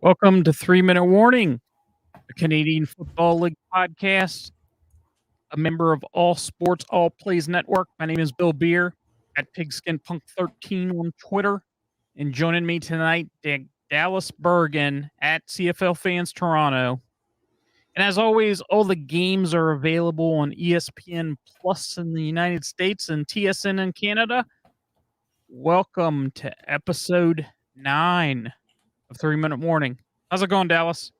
Welcome to 3 Minute Warning, a Canadian Football League podcast, a member of All Sports All Plays Network. My name is Bill Beer at Pigskin Punk 13 on Twitter. And joining me tonight, Dallas Bergen at CFL Fans Toronto. And as always, all the games are available on ESPN Plus in the United States and TSN in Canada. Welcome to episode 9 of 3 Minute Warning. How's it going, Dallas?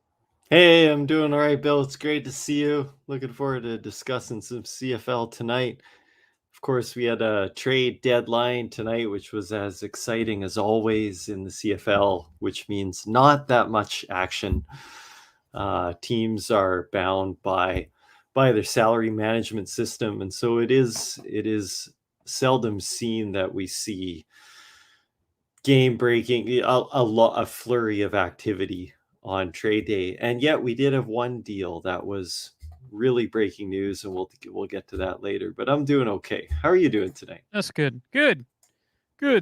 Hey, I'm doing all right, Bill. It's great to see you. Looking forward to discussing some CFL tonight. Of course, we had a trade deadline tonight, which was as exciting as always in the CFL, which means not that much action. Teams are bound by their salary management system, and so it is seldom seen that we see game breaking a flurry of activity on trade day, and yet we did have one deal that was really breaking news, and we'll get to that later. But I'm doing okay. How are you doing today? That's good. Good.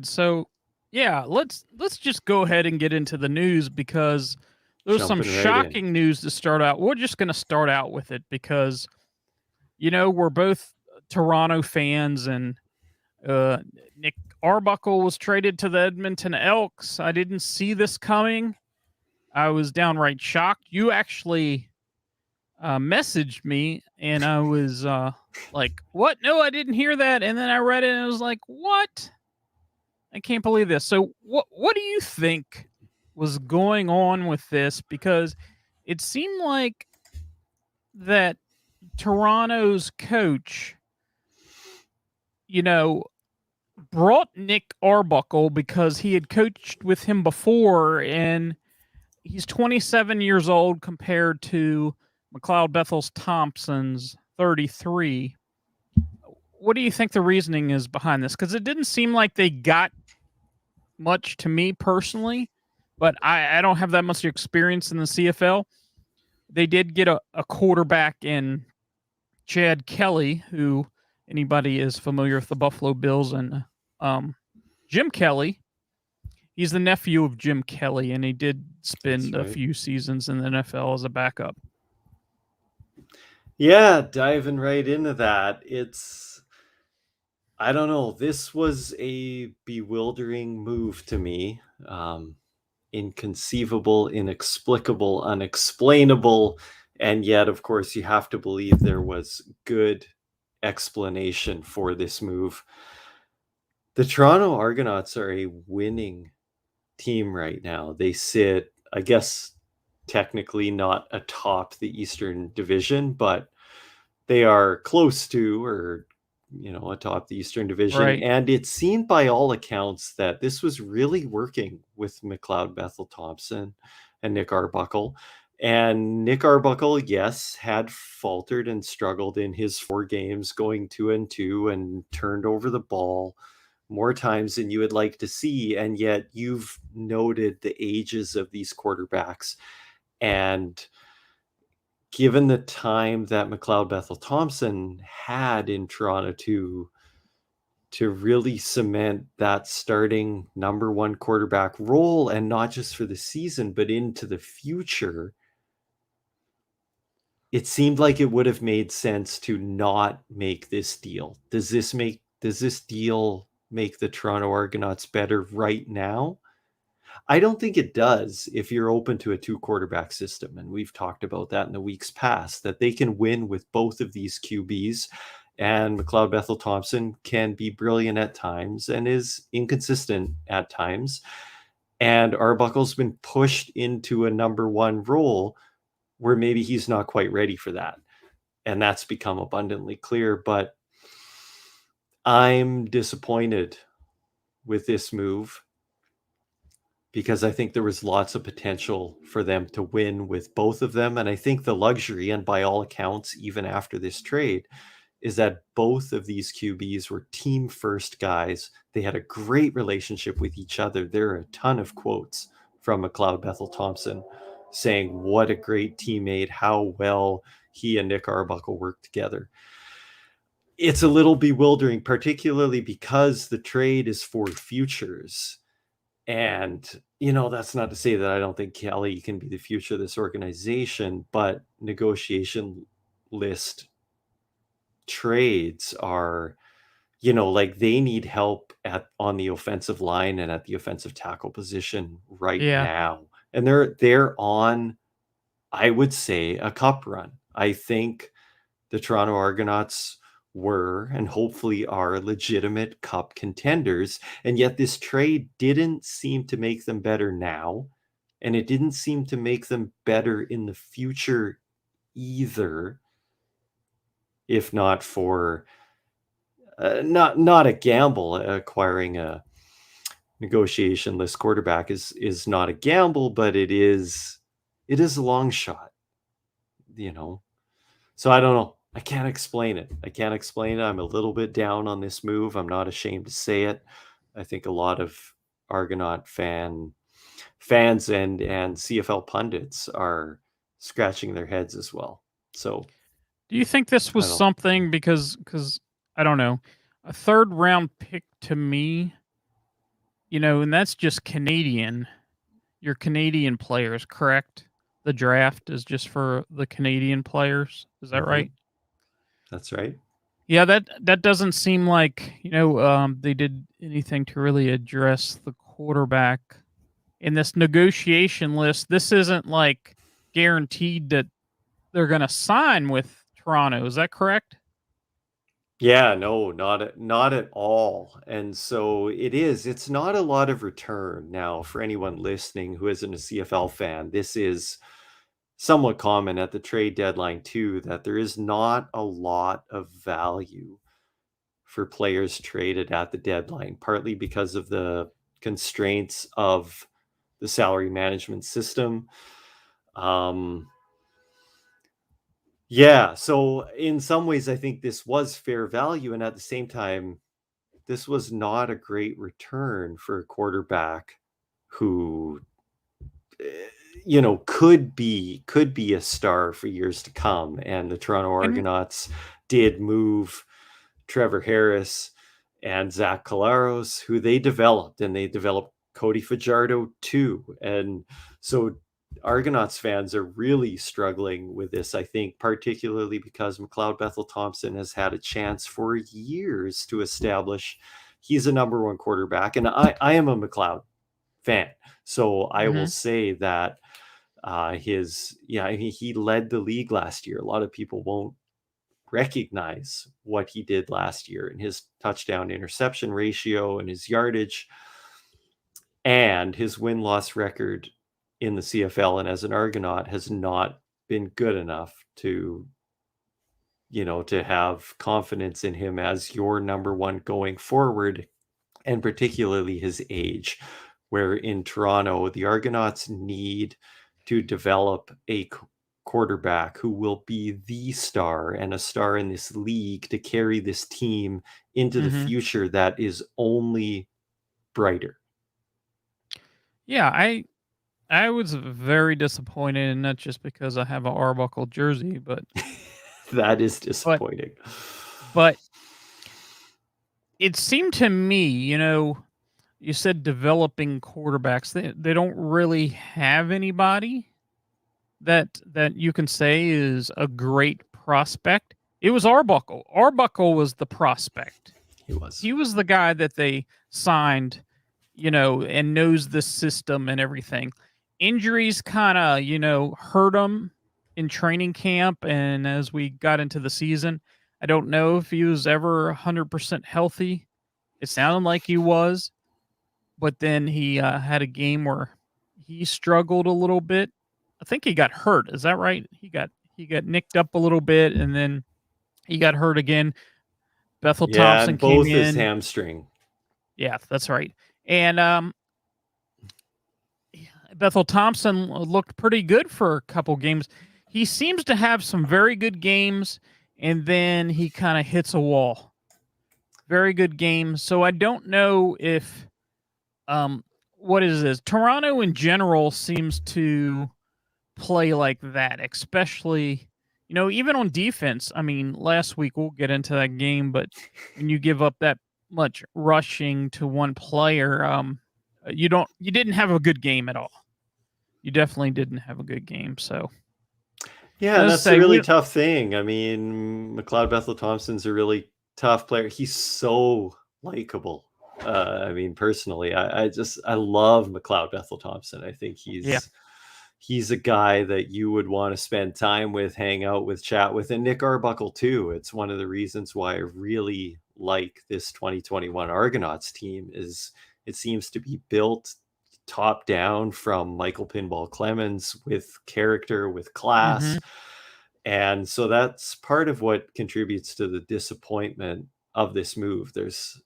So, yeah, let's just go ahead and get into the news because there's some Jumping right in. shocking news to start out. We're just going to start out with it because we're both Toronto fans, and Nick Arbuckle was traded to the Edmonton Elks. I didn't see this coming. I was downright shocked. You actually messaged me, and I was like, "What? No, I didn't hear that." And then I read it, and I was like, "What? I can't believe this." So, what do you think was going on with this? Because it seemed like that Toronto's coach, brought Nick Arbuckle because he had coached with him before, and he's 27 years old compared to McLeod Bethel's Thompson's 33. What do you think the reasoning is behind this? Because it didn't seem like they got much to me personally, but I don't have that much experience in the CFL. They did get a quarterback in Chad Kelly, who anybody is familiar with the Buffalo Bills, and Jim Kelly. He's the nephew of Jim Kelly, and he did spend a few seasons in the NFL as a backup. Yeah, diving right into that. I don't know. This was a bewildering move to me. Inconceivable, inexplicable, unexplainable. And yet, of course, you have to believe there was good explanation for this move. The Toronto Argonauts are a winning team right now. They sit, I guess, technically not atop the Eastern Division, but they are close to, or atop the Eastern Division. Right. And it seemed by all accounts that this was really working with McLeod Bethel Thompson and Nick Arbuckle. And Nick Arbuckle, yes, had faltered and struggled in his 4 games, going 2-2, and turned over the ball more times than you would like to see. And yet you've noted the ages of these quarterbacks. And given the time that McLeod Bethel Thompson had in Toronto to really cement that starting number 1 quarterback role, and not just for the season, but into the future, it seemed like it would have made sense to not make this deal. Does this deal make the Toronto Argonauts better right now? I don't think it does if you're open to a 2 quarterback system. And we've talked about that in the weeks past, that they can win with both of these QBs. And McLeod Bethel Thompson can be brilliant at times and is inconsistent at times. And Arbuckle's been pushed into a number 1 role where maybe he's not quite ready for that. And that's become abundantly clear. But I'm disappointed with this move, because I think there was lots of potential for them to win with both of them. And I think the luxury, and by all accounts, even after this trade, is that both of these QBs were team first guys. They had a great relationship with each other. There are a ton of quotes from McLeod Bethel Thompson saying what a great teammate, how well he and Nick Arbuckle worked together. It's a little bewildering, particularly because the trade is for futures. And that's not to say that I don't think Kelly can be the future of this organization, but negotiation list trades are, like they need help on the offensive line and at the offensive tackle position right Yeah. now. And they're on, I would say, a cup run. I think the Toronto Argonauts were and hopefully are legitimate cup contenders. And yet this trade didn't seem to make them better now. And it didn't seem to make them better in the future either, if not for not a gamble. Acquiring a negotiation list quarterback is not a gamble, but it is a long shot, So I don't know. I can't explain it. I'm a little bit down on this move. I'm not ashamed to say it. I think a lot of Argonaut fans and CFL pundits are scratching their heads as well. So Do you think this was something because I don't know, a third round pick to me, and that's just Canadian. Your Canadian players, correct? The draft is just for the Canadian players. Is that right? That's right. Yeah, that doesn't seem like, they did anything to really address the quarterback in this negotiation list. This isn't like guaranteed that they're going to sign with Toronto. Is that correct? Yeah, no, not at all. And so it's not a lot of return. Now, for anyone listening who isn't a CFL fan, this is somewhat common at the trade deadline too, that there is not a lot of value for players traded at the deadline, partly because of the constraints of the salary management system. Yeah, so in some ways, I think this was fair value, and at the same time, this was not a great return for a quarterback who, could be a star for years to come. And the Toronto Argonauts did move Trevor Harris and Zach Collaros, who they developed, and they developed Cody Fajardo too. And so Argonauts fans are really struggling with this, I think, particularly because McLeod Bethel Thompson has had a chance for years to establish he's a number one quarterback. And I am a McLeod fan. So I will say that he led the league last year. A lot of people won't recognize what he did last year and his touchdown interception ratio and his yardage and his win-loss record in the CFL and as an Argonaut has not been good enough to have confidence in him as your number one going forward, and particularly his age, where in Toronto, the Argonauts need to develop a quarterback who will be the star and a star in this league to carry this team into the future that is only brighter. Yeah, I was very disappointed, and not just because I have an Arbuckle jersey, but that is disappointing. But it seemed to me, you said developing quarterbacks. They don't really have anybody that you can say is a great prospect. It was Arbuckle. Arbuckle was the prospect. He was the guy that they signed, and knows the system and everything. Injuries kind of, hurt him in training camp. And as we got into the season, I don't know if he was ever 100% healthy. It sounded like he was, but then he had a game where he struggled a little bit. I think he got hurt. Is that right? He got nicked up a little bit, and then he got hurt again. Bethel Thompson came in. Both his hamstring. Yeah, that's right. And Bethel Thompson looked pretty good for a couple games. He seems to have some very good games, and then he kind of hits a wall. Very good games. So I don't know if what is this? Toronto in general seems to play like that, especially, even on defense. I mean, last week, we'll get into that game, but when you give up that much rushing to one player, you didn't have a good game at all. You definitely didn't have a good game. So Yeah, and let's that's say a really tough thing. I mean, McLeod Bethel Thompson's a really tough player. He's so likable. I mean, personally, I love McLeod Bethel Thompson. I think he's a guy that you would want to spend time with, hang out with, chat with, and Nick Arbuckle too. It's one of the reasons why I really like this 2021 Argonauts team. Is it seems to be built top down from Michael Pinball Clemens, with character, with class. And so that's part of what contributes to the disappointment of this move. There's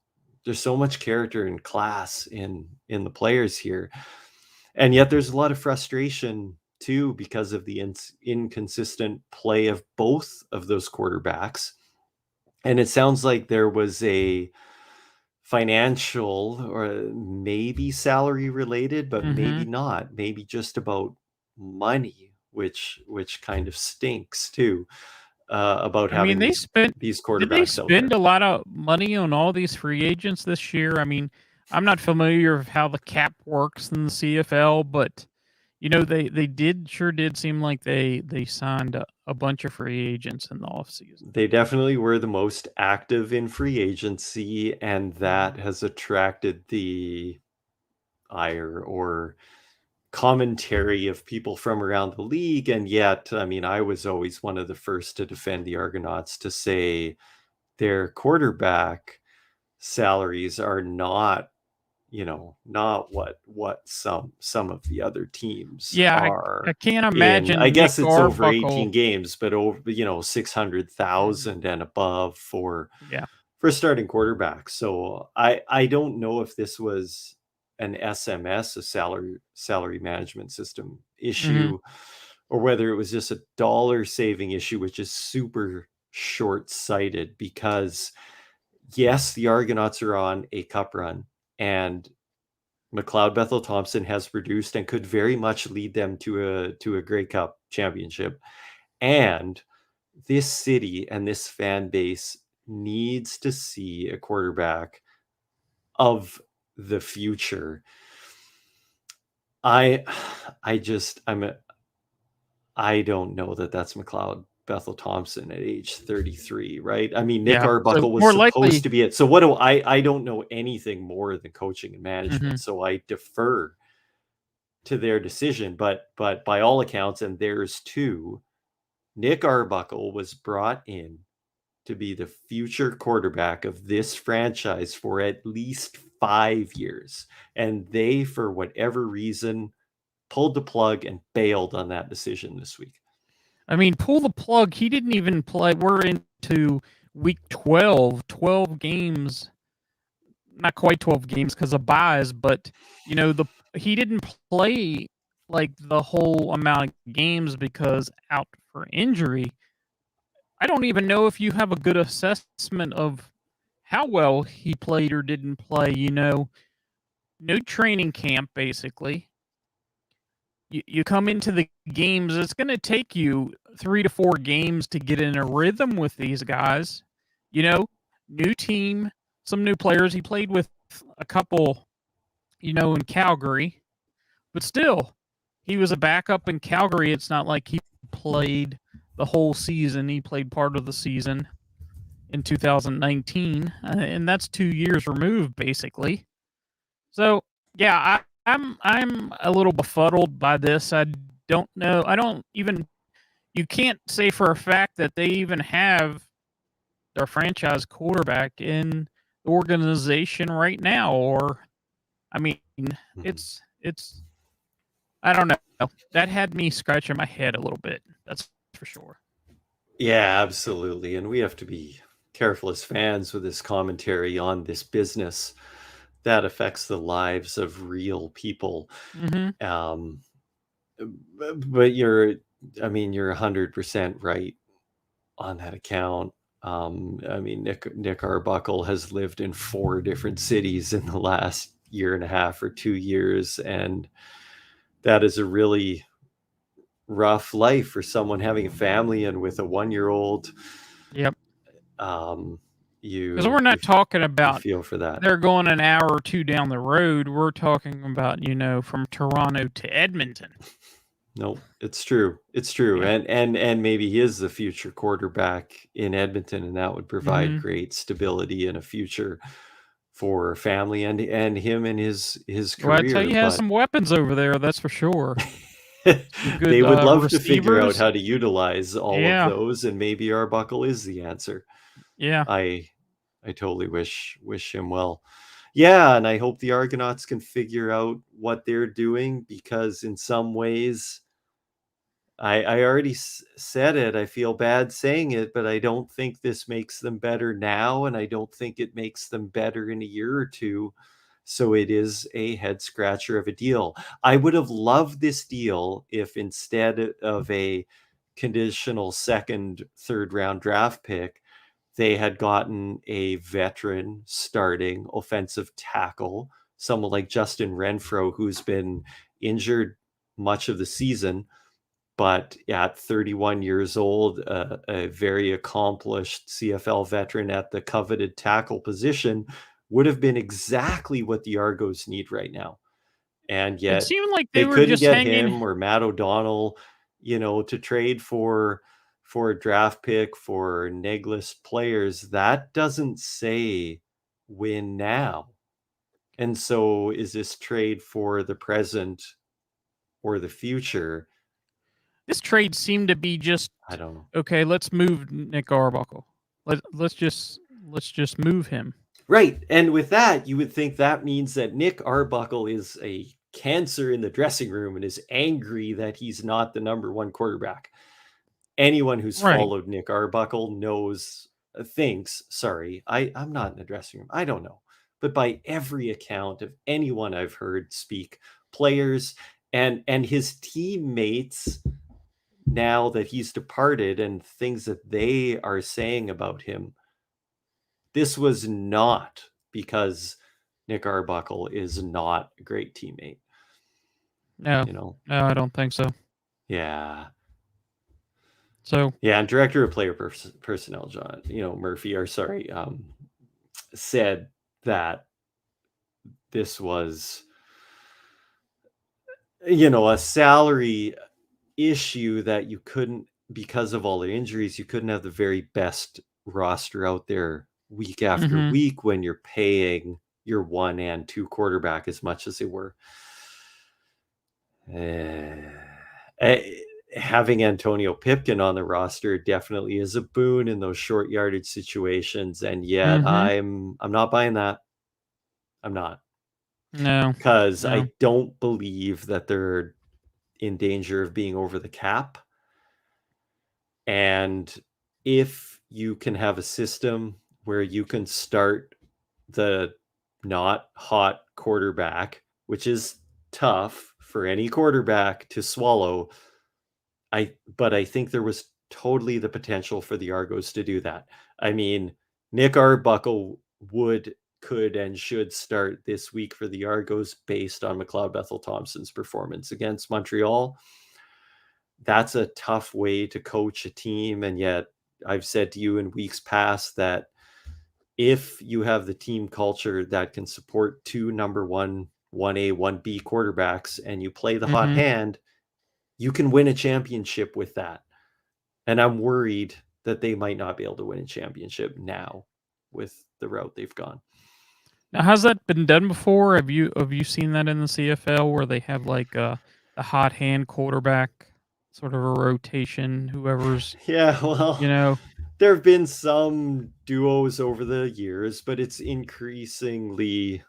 so much character and class in the players here, and yet there's a lot of frustration too because of the inconsistent play of both of those quarterbacks. And it sounds like there was a financial, or maybe salary related, but maybe not, maybe just about money, which kind of stinks too, about having these quarterbacks did they spend a lot of money on all these free agents this year? I mean, I'm not familiar with how the cap works in the CFL, but they sure did seem like they signed a bunch of free agents in the offseason. They definitely were the most active in free agency, and that has attracted the ire or commentary of people from around the league. And yet, I mean, I was always one of the first to defend the Argonauts, to say their quarterback salaries are not, not what some of the other teams are. I can't imagine. I guess Nick it's Arbuckle, over 18 games, but over 600,000 and above for starting quarterbacks. So I don't know if this was an SMS, a salary management system issue, or whether it was just a dollar saving issue, which is super short-sighted, because yes, the Argonauts are on a cup run, and McLeod Bethel Thompson has produced and could very much lead them to a Grey Cup championship. And this city and this fan base needs to see a quarterback of the future. I don't know that that's McLeod Bethel Thompson at age 33, right? I mean, Nick Arbuckle was supposed to be it. So I don't know anything more than coaching and management, so I defer to their decision. But by all accounts, and theirs too, Nick Arbuckle was brought in to be the future quarterback of this franchise for at least 5 years. And they, for whatever reason, pulled the plug and bailed on that decision this week. I mean, pull the plug. He didn't even play. We're into week 12 games. Not quite 12 games because of buys, but he didn't play like the whole amount of games because out for injury. I don't even know if you have a good assessment of how well he played or didn't play. No training camp, basically. You come into the games, it's going to take you 3 to 4 games to get in a rhythm with these guys. New team, some new players. He played with a couple, in Calgary, but still, he was a backup in Calgary. It's not like he played the whole season. He played part of the season in 2019, and that's 2 years removed, basically. So, yeah, I'm a little befuddled by this. I don't know. You can't say for a fact that they even have their franchise quarterback in the organization right now. Or, I mean, it's I don't know. That had me scratching my head a little bit. That's for sure. Yeah, absolutely. And we have to be careful as fans with this commentary on this business that affects the lives of real people. But you're 100% right on that account. I mean, Nick Arbuckle has lived in 4 different cities in the last year and a half or 2 years, and that is a really rough life for someone having a family and with a 1-year-old. Yep. Because we're not talking about feel for that. they're going an hour or two down the road. We're talking about, from Toronto to Edmonton. No, it's true. It's true. Yeah. And maybe he is the future quarterback in Edmonton, and that would provide Mhm. great stability and a future for family and him and his Well, I career. tell you, he has some weapons over there, that's for sure. Some good they would love to figure out receivers. how to utilize all Yeah. of those, and maybe Arbuckle is the answer. Yeah. I totally wish him well. Yeah, and I hope the Argonauts can figure out what they're doing, because in some ways, I already said it. I feel bad saying it, but I don't think this makes them better now, and I don't think it makes them better in a year or two. So it is a head scratcher of a deal. I would have loved this deal if instead of a conditional second, third round draft pick, they had gotten a veteran starting offensive tackle, someone like Justin Renfro, who's been injured much of the season, but at 31 years old, a very accomplished CFL veteran at the coveted tackle position would have been exactly what the Argos need right now. And It yet seemed like they they were couldn't just get hanging. him or Matt O'Donnell, to trade for a draft pick for neglist players. That doesn't say win now. And so is this trade for the present or the future? This trade seemed to be just, I don't know. okay, let's move Nick Arbuckle. Let's just move him. Right. And with that, you would think that means that Nick Arbuckle is a cancer in the dressing room and is angry that he's not the number one quarterback. Anyone who's followed Nick Arbuckle thinks, I'm not in the dressing room. I don't know. But by every account of anyone I've heard speak, players and his teammates, now that he's departed, and things that they are saying about him, this was not because Nick Arbuckle is not a great teammate. No, no, I don't think so. Yeah. So yeah, and director of player personnel, John, Murphy, said that this was, a salary issue, that you couldn't, because of all the injuries, you couldn't have the very best roster out there week after week when you're paying your 1 and 2 quarterback as much as they were. Having Antonio Pipkin on the roster definitely is a boon in those short yardage situations, and yet I'm not buying that. I'm not. No, because I don't believe that they're in danger of being over the cap. And if you can have a system where you can start the not hot quarterback, which is tough for any quarterback to swallow, but I think there was totally the potential for the Argos to do that. I mean, Nick Arbuckle could and should start this week for the Argos based on McLeod Bethel Thompson's performance against Montreal. That's a tough way to coach a team. And yet I've said to you in weeks past that if you have the team culture that can support 2 number 1, 1A, 1B quarterbacks, and you play the hot hand, you can win a championship with that. And I'm worried that they might not be able to win a championship now with the route they've gone. Now, has that been done before? Have you seen that in the CFL where they have like the hot hand quarterback, sort of a rotation, whoever's there have been some duos over the years, but it's increasingly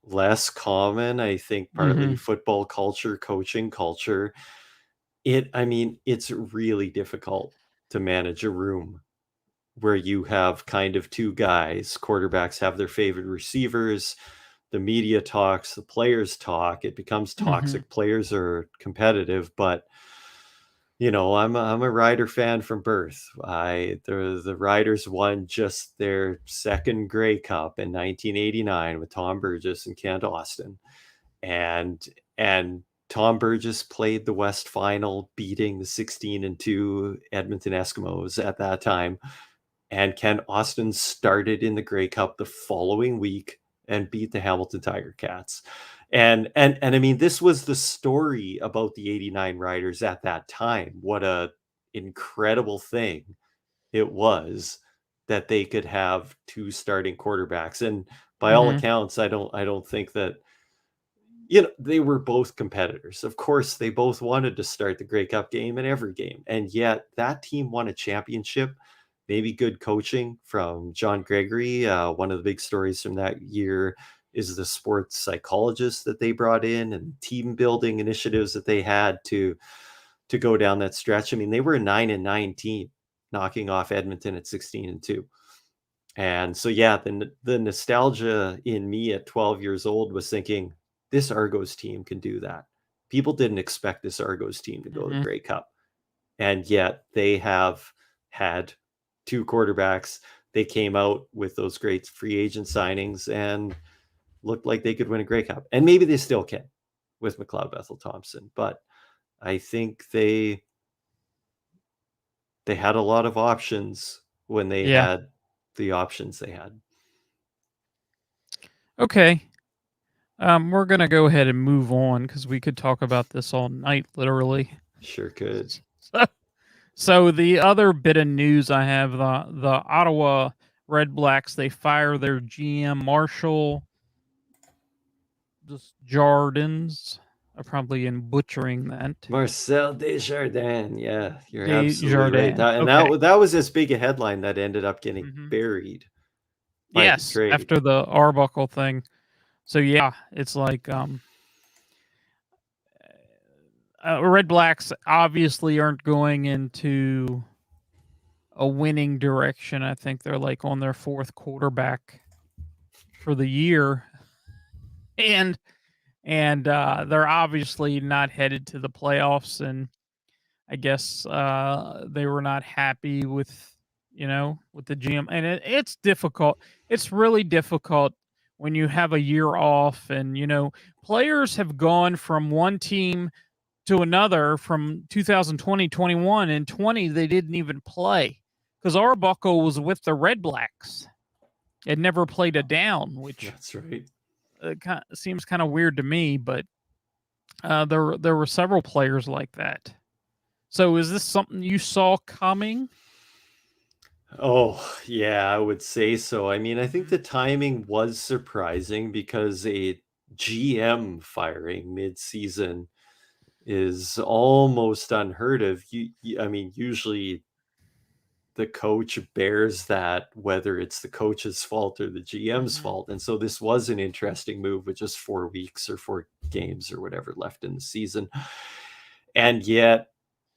less common. I think partly football culture, coaching culture. It's really difficult to manage a room where you have kind of 2 guys. Quarterbacks have their favorite receivers. The media talks, the players talk. It becomes toxic. Players are competitive, but I'm a Rider fan from birth. The Riders won just their second Grey Cup in 1989 with Tom Burgess and Kent Austin, and Tom Burgess played the West Final, beating the 16-2 Edmonton Eskimos at that time. And Ken Austin started in the Grey Cup the following week and beat the Hamilton Tiger Cats. And I mean, this was the story about the 89 Riders at that time. What a incredible thing it was that they could have two starting quarterbacks. And by all accounts, I don't think that, they were both competitors. Of course, they both wanted to start the Grey Cup game in every game. And yet that team won a championship. Maybe good coaching from John Gregory. One of the big stories from that year is the sports psychologist that they brought in and team building initiatives that they had to go down that stretch. I mean, they were a 9-9 team, knocking off Edmonton at 16-2. And so, yeah, the nostalgia in me at 12 years old was thinking, this Argos team can do that. People didn't expect this Argos team to go to the Grey Cup. And yet they have had two quarterbacks. They came out with those great free agent signings and looked like they could win a Grey Cup. And maybe they still can with McLeod Bethel Thompson. But I think they had a lot of options when they had the options they had. Okay. We're going to go ahead and move on because we could talk about this all night, literally. Sure could. So the other bit of news I have, the Ottawa Red Blacks, they fire their GM, Marshall Jardins. I'm probably butchering that. Marcel Desjardins. Yeah, you're absolutely right. That was as big a headline that ended up getting buried. Yes, after the Arbuckle thing. So yeah, it's like Red Blacks obviously aren't going into a winning direction. I think they're like on their fourth quarterback for the year. And they're obviously not headed to the playoffs, and I guess they were not happy with the GM. And it's difficult. It's really difficult when you have a year off, and players have gone from one team to another from 2020, 21, and 20 they didn't even play because Arbuckle was with the Red Blacks. It never played a down, which that's right. Seems kind of weird to me, but there were several players like that. So is this something you saw coming? Oh, yeah, I would say so. I mean, I think the timing was surprising because a GM firing mid-season is almost unheard of. I mean, usually the coach bears that, whether it's the coach's fault or the GM's fault. And so this was an interesting move with just 4 weeks or 4 games or whatever left in the season. And yet,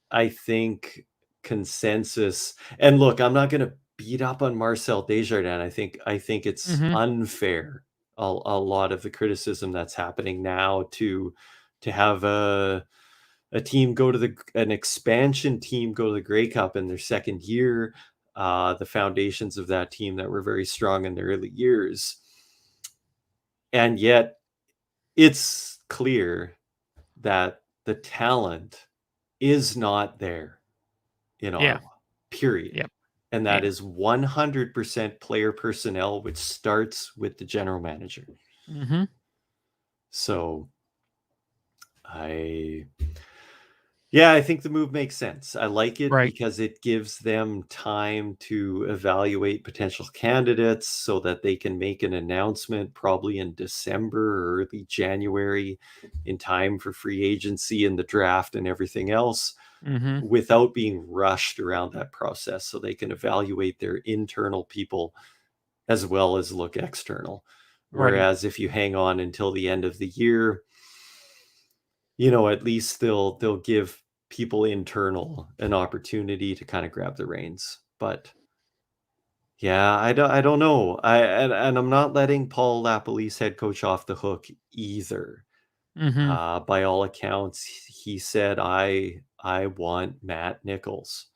I think consensus, and look, I'm not going to beat up on Marcel Desjardins. I think it's unfair, a lot of the criticism that's happening now to have a team go to an expansion team go to the Grey Cup in their second year, the foundations of that team that were very strong in the early years. And yet it's clear that the talent is not there in Ottawa, period. Yep. And that is 100% player personnel, which starts with the general manager. So I think the move makes sense. I like it because it gives them time to evaluate potential candidates so that they can make an announcement probably in December or early January in time for free agency and the draft and everything else, without being rushed around that process, so they can evaluate their internal people as well as look external. Whereas if you hang on until the end of the year, at least they'll give people internal an opportunity to kind of grab the reins. But yeah, I don't know. And I'm not letting Paul LaPolice, head coach, off the hook either. By all accounts, he said, I want Matt Nichols.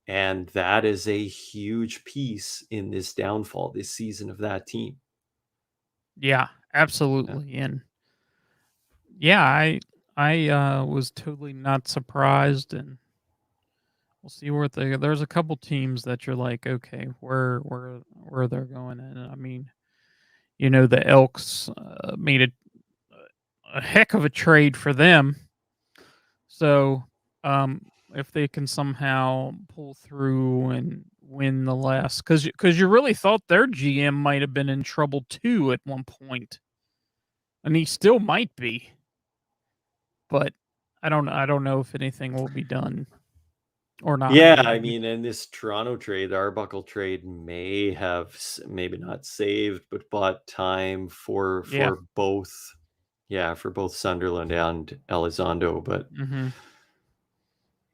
And that is a huge piece in this downfall this season of that team. Yeah, absolutely. And yeah, I was totally not surprised, and we'll see where there's a couple teams that you're like, okay, where they're going. And I mean, the Elks made a heck of a trade for them. So, if they can somehow pull through and win the last, because you really thought their GM might have been in trouble too at one point, and he still might be, but I don't know if anything will be done or not. Yeah, I mean, in this Toronto trade, the Arbuckle trade may have maybe not saved, but bought time for Yeah. both. Yeah, for both Sunderland and Elizondo, but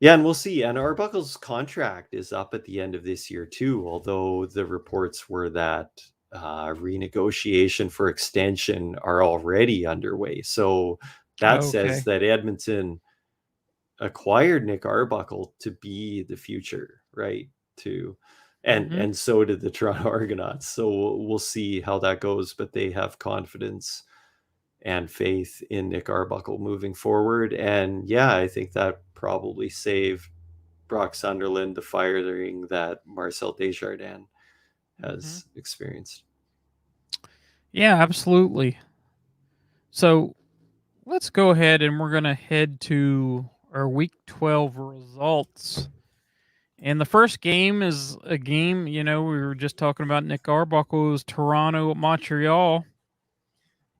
yeah, and we'll see. And Arbuckle's contract is up at the end of this year too, although the reports were that renegotiation for extension are already underway. So that says that Edmonton acquired Nick Arbuckle to be the future, right? And so did the Toronto Argonauts. So we'll see how that goes, but they have confidence and faith in Nick Arbuckle moving forward. And yeah, I think that probably saved Brock Sunderland the firing that Marcel Desjardins has experienced. Yeah, absolutely. So let's go ahead and we're going to head to our Week 12 results. And the first game is a game, we were just talking about Nick Arbuckle's Toronto at Montreal.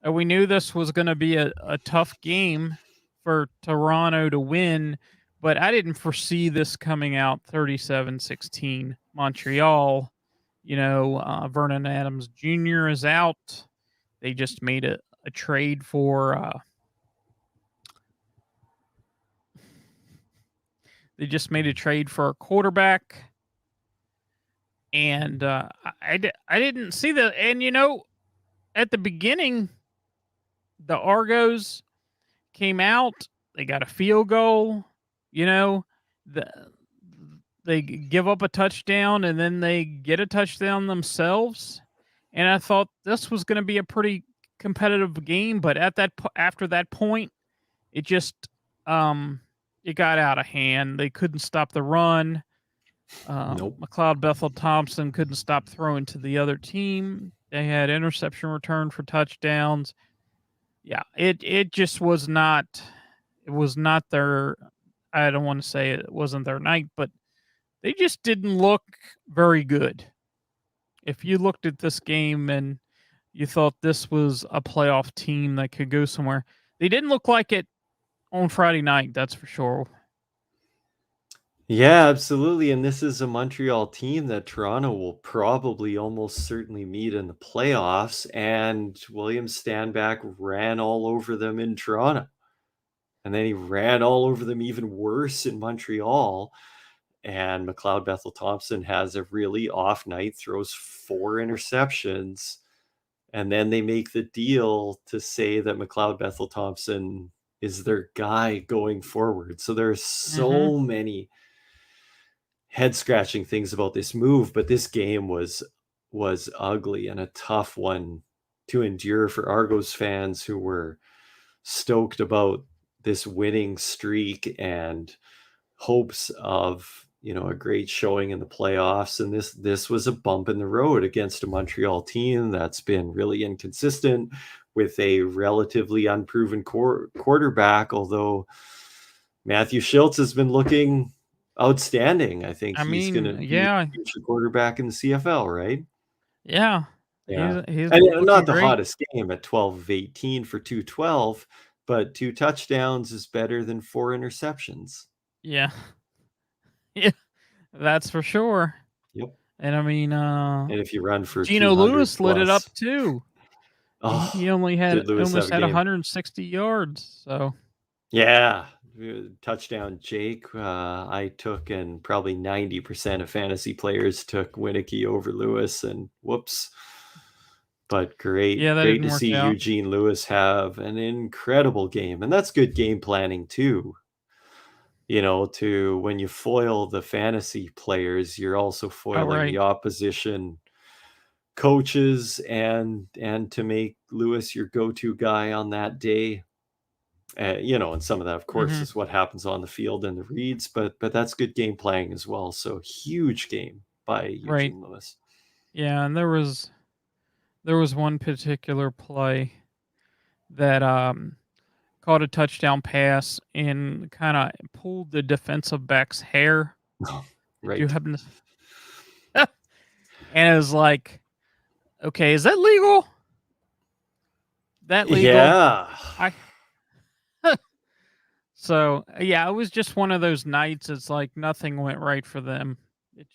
And we knew this was going to be a tough game for Toronto to win, but I didn't foresee this coming out 37-16 Montreal. Vernon Adams Jr. is out. They just made a trade for a quarterback. And I didn't see that. And, at the beginning, the Argos came out. They got a field goal. They give up a touchdown, and then they get a touchdown themselves. And I thought this was going to be a pretty competitive game, but after that point, it just it got out of hand. They couldn't stop the run. Nope. McLeod Bethel Thompson couldn't stop throwing to the other team. They had interception return for touchdowns. Yeah, it just was not. It was not their. I don't want to say it wasn't their night, but they just didn't look very good. If you looked at this game and you thought this was a playoff team that could go somewhere, they didn't look like it on Friday night. That's for sure. Yeah, absolutely. And this is a Montreal team that Toronto will probably almost certainly meet in the playoffs. And William Stanback ran all over them in Toronto. And then he ran all over them even worse in Montreal. And McLeod Bethel Thompson has a really off night, throws 4 interceptions. And then they make the deal to say that McLeod Bethel Thompson is their guy going forward. So there's so many head-scratching things about this move, but this game was ugly and a tough one to endure for Argos fans who were stoked about this winning streak and hopes of a great showing in the playoffs. And this was a bump in the road against a Montreal team that's been really inconsistent with a relatively unproven quarterback, although Matthew Schultz has been looking outstanding. I think he's going to be a future quarterback in the CFL, right? Yeah. He's and not the hottest game at 12 of 18 for 212, but 2 touchdowns is better than 4 interceptions. Yeah. Yeah, that's for sure. Yep. And I mean, and if you run for Geno Lewis lit it up too. Oh, he almost had 160 yards. So yeah, touchdown, Jake. I took, and probably 90% of fantasy players took Winicky over Lewis, and whoops. But great to see Eugene Lewis have an incredible game, and that's good game planning too. To when you foil the fantasy players, you're also foiling the opposition coaches and to make Lewis your go-to guy on that day. And some of that, of course, Mhm. is what happens on the field and the reads, but that's good game playing as well. So huge game by Right. Eugene Lewis. Yeah, and there was one particular play that caught a touchdown pass and kind of pulled the defensive back's hair. Did you Right. happen to? And it was like, okay, is that legal? That legal? Yeah. I So yeah, it was just one of those nights. It's like nothing went right for them. It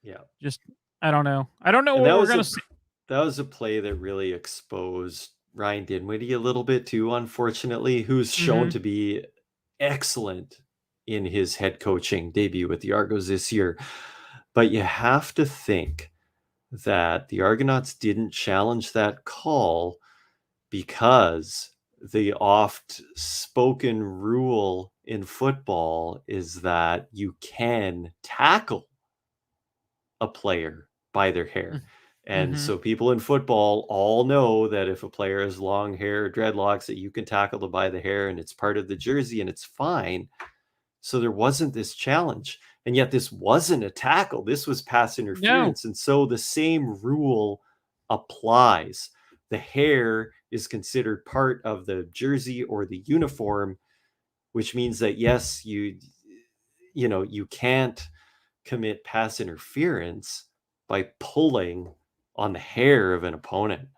Yeah. just I don't know. I don't know And what we're gonna see. that was a play that really exposed Ryan Dinwiddie a little bit too, unfortunately, who's shown Hmm. to be excellent in his head coaching debut with the Argos this year. But you have to think that the Argonauts didn't challenge that call because the oft spoken rule in football is that you can tackle a player by their hair. And Mm-hmm. so people in football all know that if a player has long hair or dreadlocks, that you can tackle them by the hair and it's part of the jersey and it's fine. So there wasn't this challenge. And yet this wasn't a tackle. This was pass No. interference. And so the same rule applies. The hair is considered part of the jersey or the uniform, which means that yes, you can't commit pass interference by pulling on the hair of an opponent,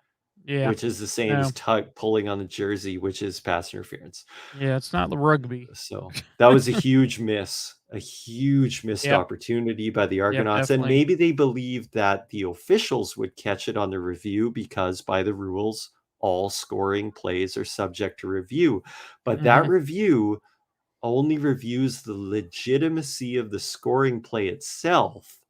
Yeah. which is the same as No. pulling on the jersey, which is pass interference. Yeah. It's not the rugby. So that was a huge miss, a huge missed Yep. opportunity by the Yep. Argonauts. And Definitely. maybe they believed that the officials would catch it on the review because by the rules, all scoring plays are subject to review. But that Hmm. review only reviews the legitimacy of the scoring play itself,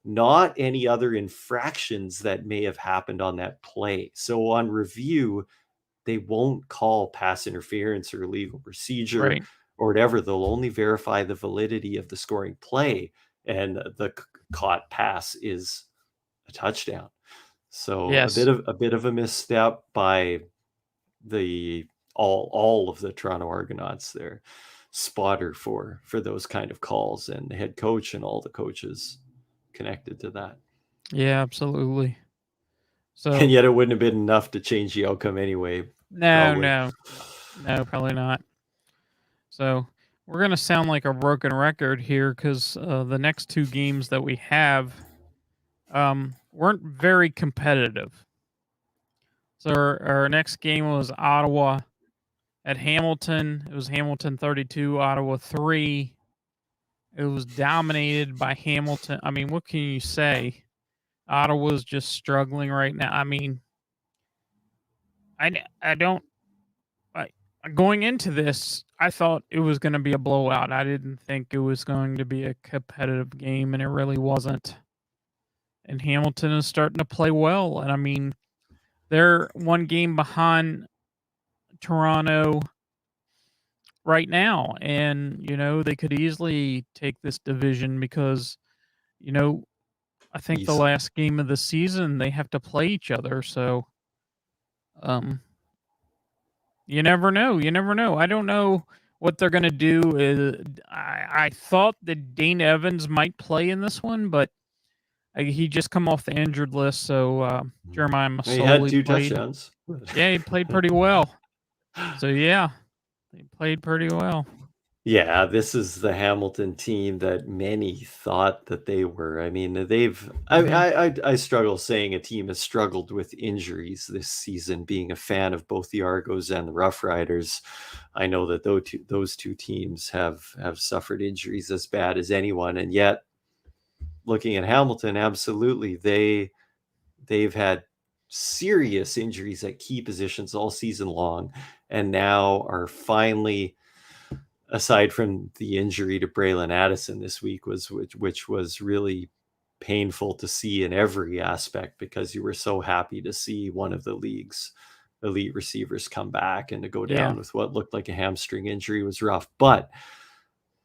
not any other infractions that may have happened on that play. So on review, they won't call pass interference or illegal procedure Right. or whatever. They'll only verify the validity of the scoring play, and the caught pass is a touchdown. So Yes. a bit of a misstep by the all of the Toronto Argonauts there. Spotter for those kind of calls, and the head coach and all the coaches connected to that. Yeah. Absolutely. And So yet it wouldn't have been enough to change the outcome anyway, no. probably. No. No. Probably not. So we're gonna sound like a broken record here because the next two games that we have weren't very competitive. So our next game was Ottawa at Hamilton. It was Hamilton 32, Ottawa 3. It was dominated by Hamilton. I mean, what can you say? Ottawa's just struggling right now. I mean, I don't I, going into this, I thought it was going to be a blowout. I didn't think it was going to be a competitive game, and it really wasn't. And Hamilton is starting to play well. And I mean, they're one game behind Toronto right now, and they could easily take this division because you know I think the Easily. last game of the season they have to play each other. So um you never know, I don't know what they're going to do. I thought that Dane Evans might play in this one, but he just come off the injured list. So Jeremiah He had Masoli 2 played. touchdowns. Yeah, he played pretty well. So yeah, he played pretty well. Yeah, this is the Hamilton team that many thought that they were. I mean, they've Hmm. I struggle saying a team has struggled with injuries this season, being a fan of both the Argos and the Rough Riders. I know that those two teams have suffered injuries as bad as anyone, and yet looking at Hamilton, absolutely they've had serious injuries at key positions all season long, and now are finally, aside from the injury to Braylon Addison this week, which was really painful to see in every aspect, because you were so happy to see one of the league's elite receivers come back, and to go Yeah. down with what looked like a hamstring injury was rough. But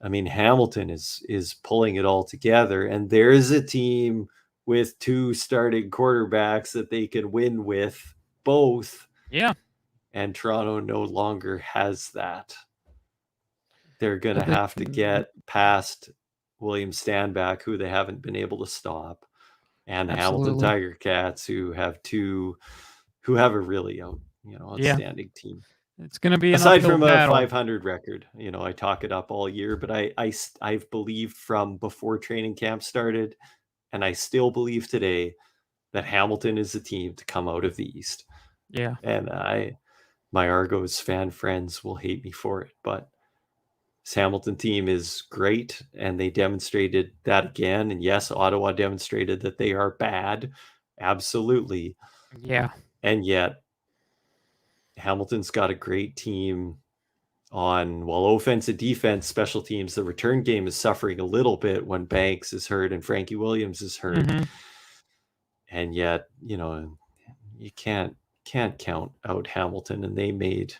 I mean, Hamilton is pulling it all together, and there's a team with 2 starting quarterbacks that they can win with both. Yeah. and Toronto no longer has that. They're going to But they- have to get past William Stanback, who they haven't been able to stop, and the Hamilton Absolutely. Tiger Cats, who have a really outstanding team. It's going to be an Aside uphill from a battle. 500 record, I talk it up all year, but I've believed from before training camp started, and I still believe today that Hamilton is the team to come out of the East. Yeah. And my Argos fan friends will hate me for it, but this Hamilton team is great, and they demonstrated that again. And yes, Ottawa demonstrated that they are bad, absolutely. Yeah. And yet, Hamilton's got a great team on offense and defense, special teams. The return game is suffering a little bit when Banks is hurt and Frankie Williams is hurt. Mhm. And yet, you can't count out Hamilton, and they made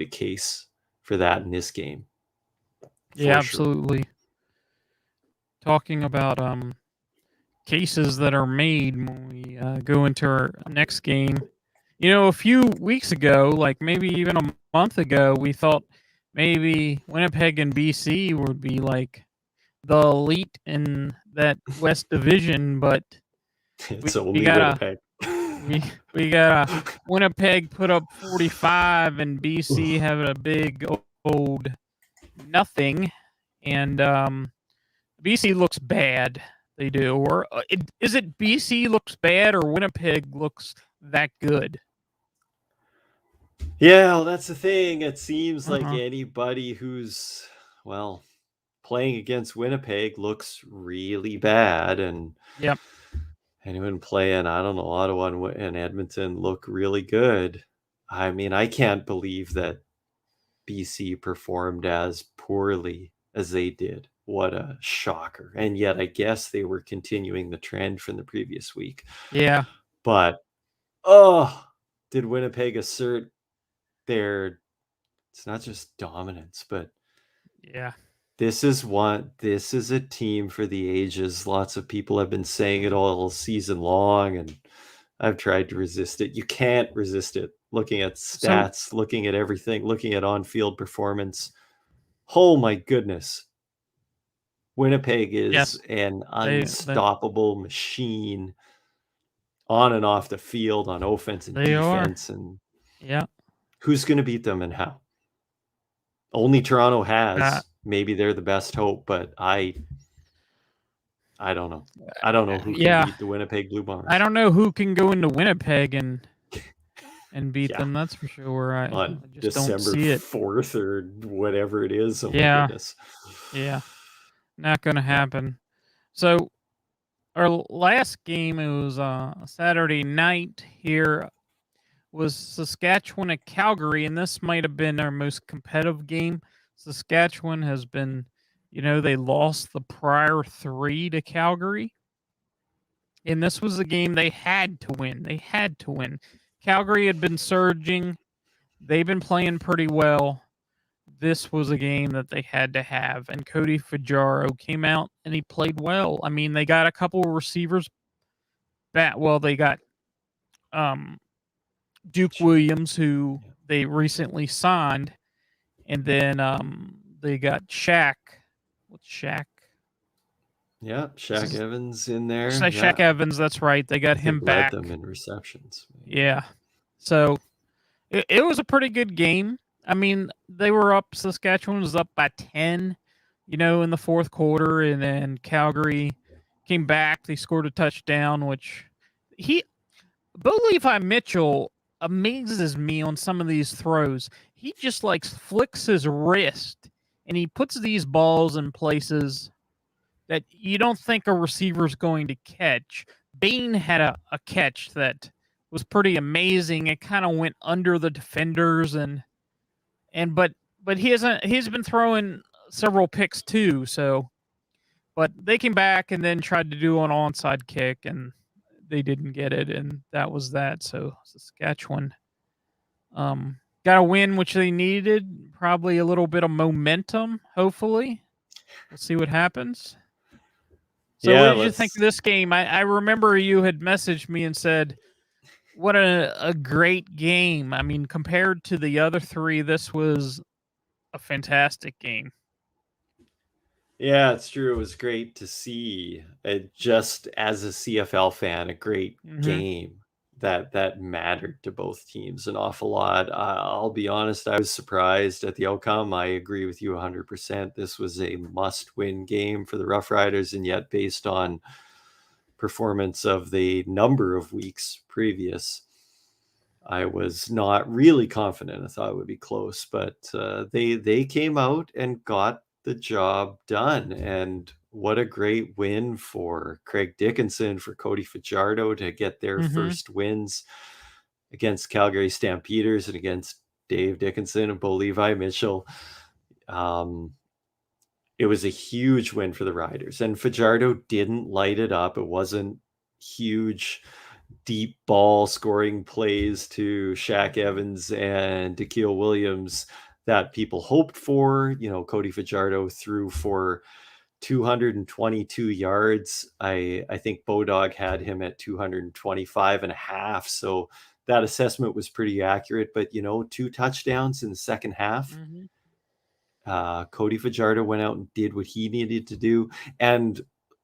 a case for that in this game. Yeah, sure. absolutely. Talking about cases that are made when we go into our next game. A few weeks ago, like maybe even a month ago, we thought maybe Winnipeg and BC would be like the elite in that West Division, but It's we only got Winnipeg. we got Winnipeg put up 45 and BC having a big old nothing, and BC looks bad. They do, or is it BC looks bad or Winnipeg looks that good? Yeah, well, that's the thing. It seems like Uh-huh. anybody who's playing against Winnipeg looks really bad, and Yep. anyone playing, I don't know, Ottawa and Edmonton look really good. I mean, I can't believe that BC performed as poorly as they did. What a shocker. And yet I guess they were continuing the trend from the previous week. Yeah. But did Winnipeg assert their, it's not just dominance, but Yeah. this is a team for the ages. Lots of people have been saying it all season long, and I've tried to resist it. You can't resist it. Looking at stats, looking at everything, looking at on-field performance. Oh my goodness. Winnipeg is an unstoppable machine on and off the field, on offense and defense. And yeah, who's going to beat them and how? Only Toronto has. Maybe they're the best hope, but I don't know. I don't know who can beat the Winnipeg Blue Bombers. I don't know who can go into Winnipeg and beat them. That's for sure. I just December don't see it. 4th or whatever it is. Oh yeah. my goodness. Yeah. Not going to happen. So our last game, it was Saturday night here, was Saskatchewan at Calgary, and this might have been our most competitive game. Saskatchewan has been, they lost the prior 3 to Calgary. And this was a game they had to win. They had to win. Calgary had been surging. They've been playing pretty well. This was a game that they had to have. And Cody Fajardo came out and he played well. I mean, they got a couple of receivers back. Well, they got Duke Williams, who they recently signed. And then they got Shaq. What's Shaq? Yeah, Shaq Evans in there. Shaq Evans, that's right. They got him back. Led them in receptions. Yeah. So it was a pretty good game. I mean, they were up. Saskatchewan was up by 10, in the fourth quarter, and then Calgary came back. They scored a touchdown, which Bo Levi Mitchell amazes me on some of these throws. He just flicks his wrist, and he puts these balls in places that you don't think a receiver's going to catch. Bain had a catch that was pretty amazing. It kind of went under the defenders, but he's been throwing several picks too. So, but they came back and then tried to do an onside kick, and they didn't get it, and that was that. So Saskatchewan got a win, which they needed. Probably a little bit of momentum. Hopefully, we'll see what happens. So what did you think of this game? I remember you had messaged me and said, what a great game. I mean, compared to the other three, this was a fantastic game. Yeah, it's true. It was great to see, just as a CFL fan, a great game that mattered to both teams an awful lot. I'll be honest, I was surprised at the outcome. I agree with you 100%. This was a must-win game for the Rough Riders, and yet based on performance of the number of weeks previous, I was not really confident. I thought it would be close, but they came out and got the job done. And what a great win for Craig Dickinson, for Cody Fajardo to get their first wins against Calgary Stampeders and against Dave Dickinson and Bo Levi Mitchell. It was a huge win for the Riders, and Fajardo didn't light it up. It wasn't huge deep ball scoring plays to Shaq Evans and Daquille Williams that people hoped for. You know, Cody Fajardo threw for 222 yards. I think Bodog had him at 225 and a half. So that assessment was pretty accurate, but 2 touchdowns in the second half. Cody Fajardo went out and did what he needed to do. And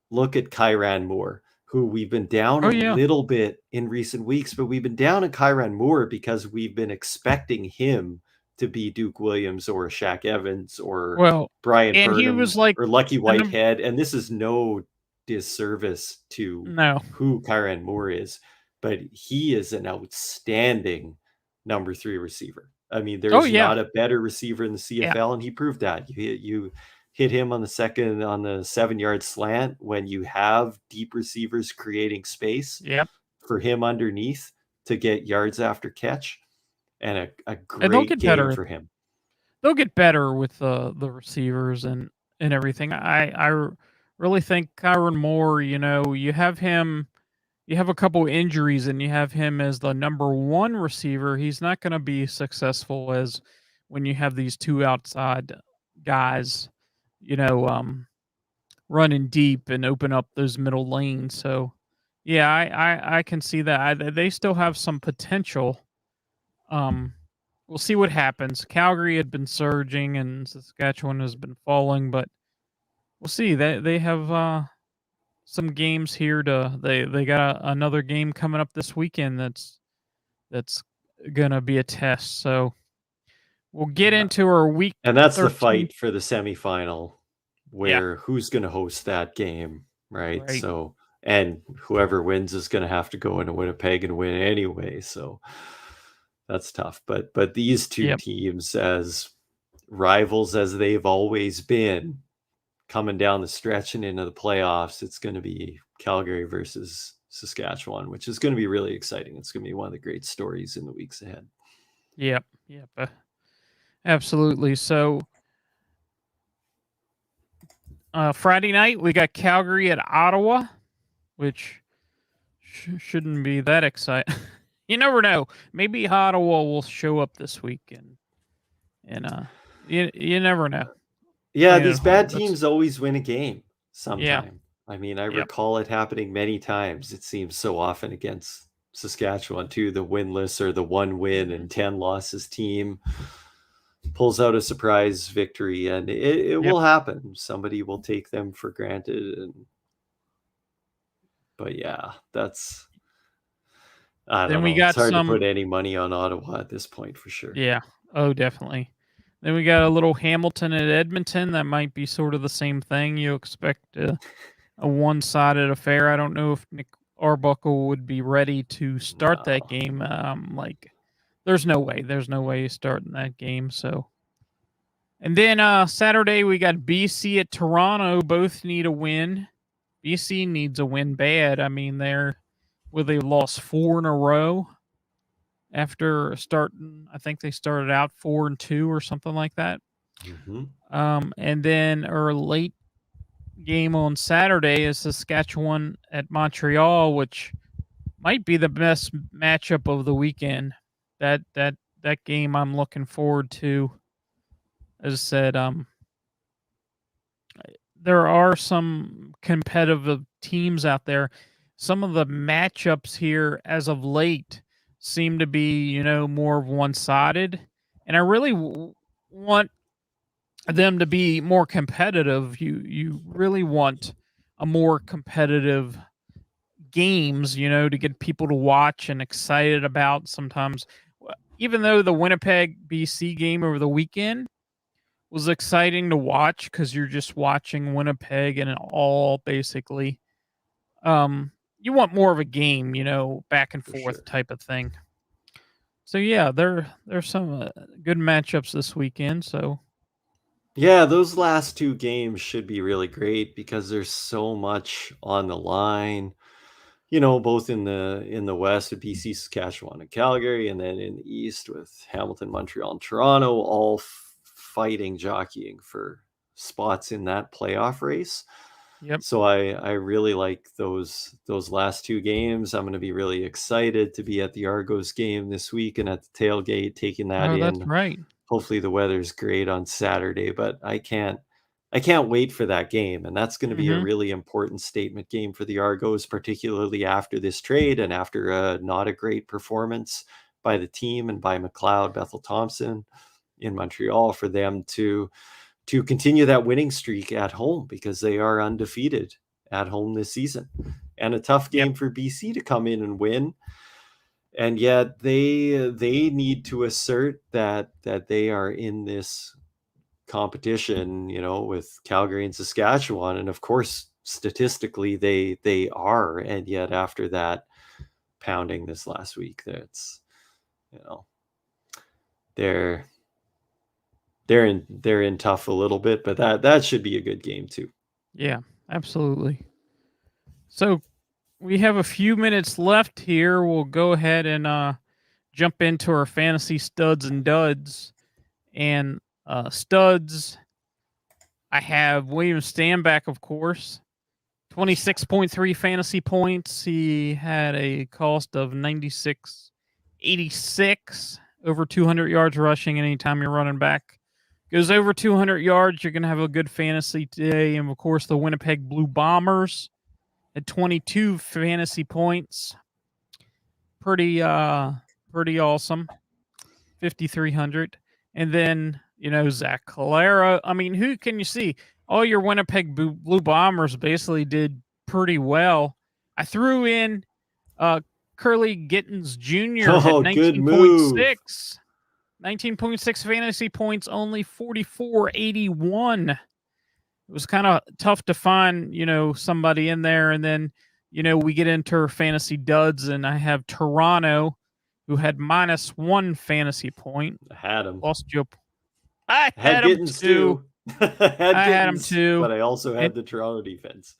look at Kyran Moore, who we've been down a little bit in recent weeks, but we've been down on Kyran Moore because we've been expecting him to be Duke Williams or Shaq Evans or Brian Burnham or Lucky Whitehead. And this is no disservice to who Kyran Moore is, but he is an outstanding number 3 receiver. I mean, there's not a better receiver in the CFL, and he proved that. You hit him on the 7-yard slant when you have deep receivers creating space for him underneath to get yards after catch, and a great game for him. They'll get better with the receivers and everything. I really think Kyran Moore, you have him. You have a couple injuries and you have him as the number 1 receiver. He's not going to be successful as when you have these 2 outside guys, running deep and open up those middle lanes. So, yeah, I can see that. They still have some potential. We'll see what happens. Calgary had been surging and Saskatchewan has been falling, but we'll see. They have some games here they got another game coming up this weekend that's gonna be a test. So we'll get into our week, and that's 13. The fight for the semifinal, where who's gonna host that game, right? So, and whoever wins is gonna have to go into Winnipeg and win anyway. So that's tough. But these two teams, as rivals as they've always been, coming down the stretch and into the playoffs, it's going to be Calgary versus Saskatchewan, which is going to be really exciting. It's going to be one of the great stories in the weeks ahead. Yep. Absolutely. So Friday night, we got Calgary at Ottawa, which shouldn't be that exciting. You never know. Maybe Ottawa will show up this week, and you never know. Yeah, these bad teams always win a game sometime. I mean, I recall it happening many times. It seems so often against Saskatchewan too. The winless or the 1 win and 10 losses team pulls out a surprise victory, and it will happen. Somebody will take them for granted. But yeah, that's... I don't know. It's hard to put any money on Ottawa at this point for sure. Yeah. Oh, definitely. Then we got a little Hamilton at Edmonton. That might be sort of the same thing. You expect a one-sided affair. I don't know if Nick Arbuckle would be ready to start that game. There's no way. There's no way he's starting that game. So, and then Saturday we got BC at Toronto. Both need a win. BC needs a win bad. I mean, they lost 4 in a row. After starting, I think they started out 4-2 or something like that. And then our late game on Saturday is Saskatchewan at Montreal, which might be the best matchup of the weekend. That game I'm looking forward to. As I said, there are some competitive teams out there. Some of the matchups here as of late, seem to be, more of one-sided, and I really want them to be more competitive. You really want a more competitive games, to get people to watch and excited about sometimes. Even though the Winnipeg BC game over the weekend was exciting to watch because you're just watching Winnipeg and it all basically you want more of a game, back and For forth sure. type of thing. So yeah, there's some good matchups this weekend. So Yeah, those last two games should be really great because there's so much on the line. Both in the West with BC, Saskatchewan, and Calgary, and then in the East with Hamilton, Montreal, and Toronto, all fighting, jockeying for spots in that playoff race. yep. So I really like those last two games. I'm going to be really excited to be at the Argos game this week and at the tailgate taking that Oh, that's in. right. Hopefully the weather's great on Saturday, but I can't wait for that game, and that's going to be a Hmm. really important statement game for the Argos, particularly after this trade and after not a great performance by the team and by McLeod, Bethel Thompson in Montreal, for them to continue that winning streak at home because they are undefeated at home this season, and a tough Yep. game for BC to come in and win. And yet they need to assert that they are in this competition, with Calgary and Saskatchewan, and of course, statistically, they are. And yet, after that pounding this last week, that's you know they're they're in tough a little bit, but that should be a good game too. Yeah, absolutely. So we have a few minutes left here. We'll go ahead and jump into our fantasy studs and duds. And studs, I have William Stanback, of course. 26.3 fantasy points. He had a cost of 96.86, over 200 yards rushing anytime you're running back. Goes over 200 yards, you're going to have a good fantasy day. And of course, the Winnipeg Blue Bombers at 22 fantasy points. Pretty awesome. 5,300. And then, Zach Calera. I mean, who can you see? All your Winnipeg Blue Bombers basically did pretty well. I threw in Curly Gittins Jr. had Oh, good move. 19.6 fantasy points, only 44.81. It was kind of tough to find, somebody in there. And then, we get into fantasy duds, and I have Toronto, who had -1 fantasy point. I had him. Lost you. I Had had him Gittins too. too. Had I had him Gittins, too. but I also And had the Toronto defense.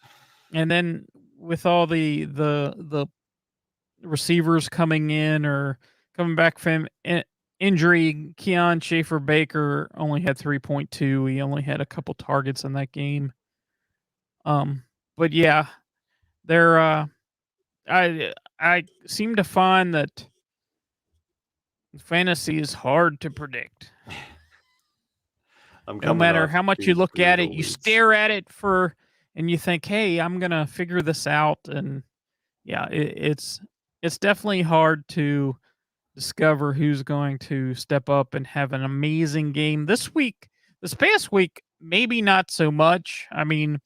and then with all the receivers coming in or coming back from injury, Keon Schaefer Baker only had 3.2. He only had a couple targets in that game. But yeah, they're I seem to find that fantasy is hard to predict. I'm No coming matter off how much you two look at it, brutal you weeks. stare at it and you think, "Hey, I'm gonna figure this out." And yeah, it's definitely hard to discover who's going to step up and have an amazing game this week. This past week, maybe not so much. I mean,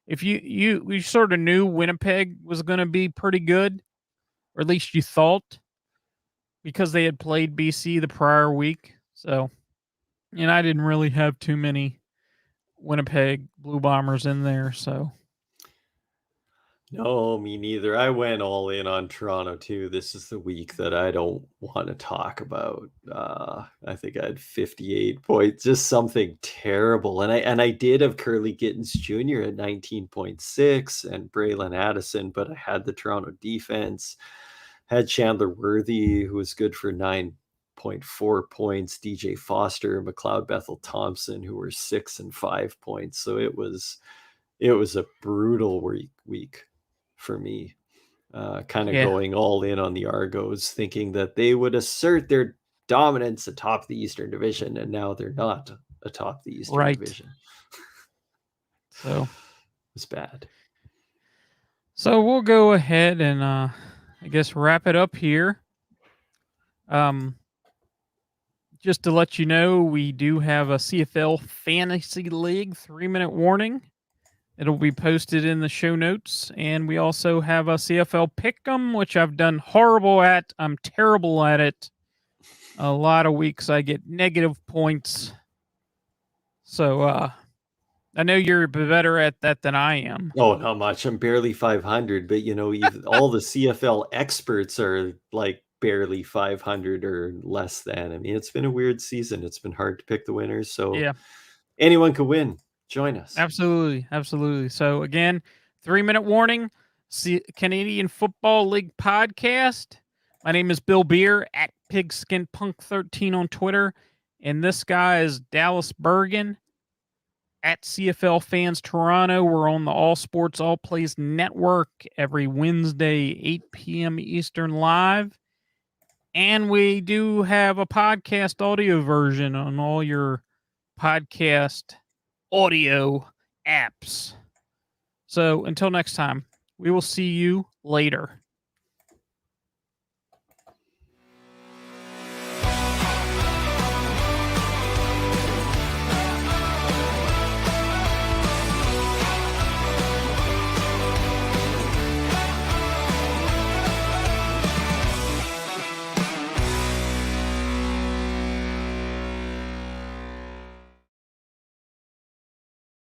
if you sort of knew Winnipeg was going to be pretty good, or at least you thought, because they had played BC the prior week. So, and I didn't really have too many Winnipeg Blue Bombers in there. So, No, me neither. I went all in on Toronto too. This is the week that I don't want to talk about. I think I had 58 points, just something terrible. And I did have Curly Gittins Jr. at 19.6 and Braylon Addison, but I had the Toronto defense. Had Chandler Worthy, who was good for 9.4 points, DJ Foster, McLeod Bethel Thompson, who were 6 and 5 points. So it was a brutal week for me, kind of yeah, going all in on the Argos, thinking that they would assert their dominance atop the Eastern Division, and now they're not atop the Eastern right. Division. So, It's bad. we'll go ahead and I guess wrap it up here. Just to let you know, we do have a CFL Fantasy League 3-minute warning. It'll be posted in the show notes. And we also have a CFL Pick'em, which I've done horrible at. I'm terrible at it. A lot of weeks I get negative points. So I know you're better at that than I am. Oh, not much. I'm barely 500, but even all the CFL experts are like barely 500 or less than. I mean, it's been a weird season. It's been hard to pick the winners. So Yeah, anyone could win. Join us. absolutely. Absolutely. So again, 3-minute warning, Canadian Football League podcast. My name is Bill Beer at PigskinPunk13 on Twitter. And this guy is Dallas Bergen at CFL Fans Toronto. We're on the All Sports All Plays Network every Wednesday, 8 p.m. Eastern live. And we do have a podcast audio version on all your podcast audio apps. So until next time, we will see you later.